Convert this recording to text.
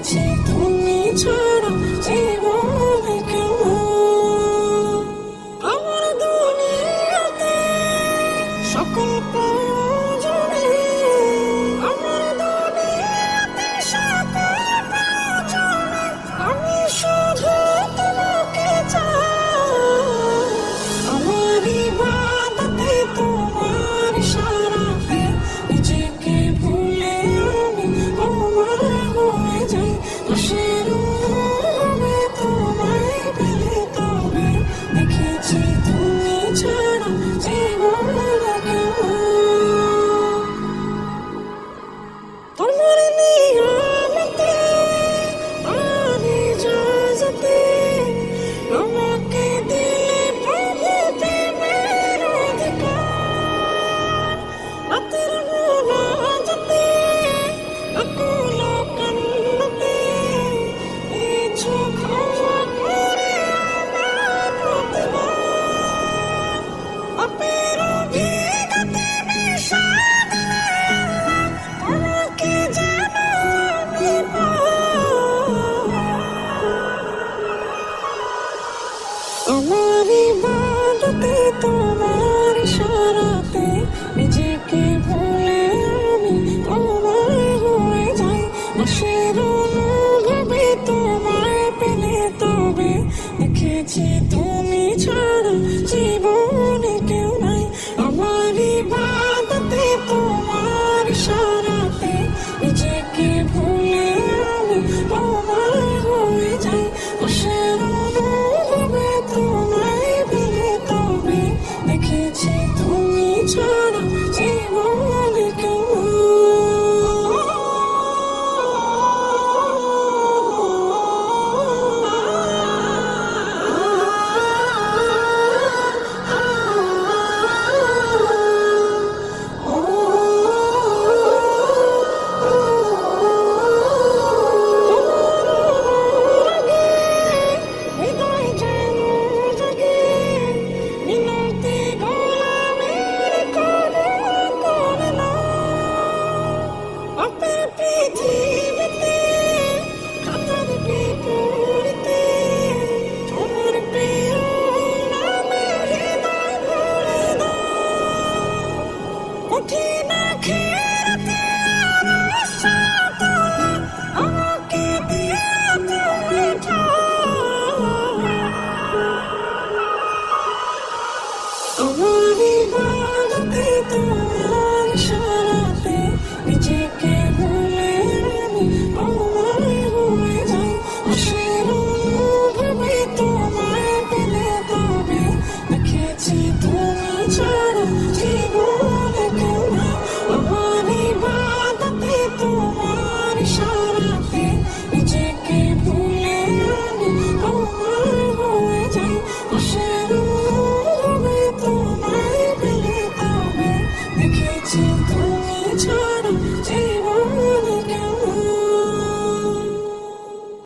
দেখেছি তুমি ছাড়া জীবনে কেউ আমার দুনিয়াতে সকল প্রয়োজনে আমার দুনিয়াতে সকল প্রয়োজনে আমি শুধু তোমাকে চাই আমার ইবাদতে তোমার ইশারাতে নিজেকে ভুলে আমি তোমার হয়ে যাই আশের অনুভবে তোমায় পেলে তবে দেখেছি তুমি ছাড়া জীবনে কেউ তোমার নিয়ামতে আর ইজাজতে আমাকে দিলে প্রভু প্রেমের অধিকার রাতের মুনাজাতে আকুল কান্নাতে কিছু ক্ষমা করে আমার প্রতিবার পাপের অভিজ্ঞতা বিষাদ তোমাকে যেন আমি আমার ইবাদতে তোমার ইশারাতে নিজেকে ভুলে আমি তোমার হয়ে যাই আশের অনুভবে তোমায় পেলে তবে দেখেছি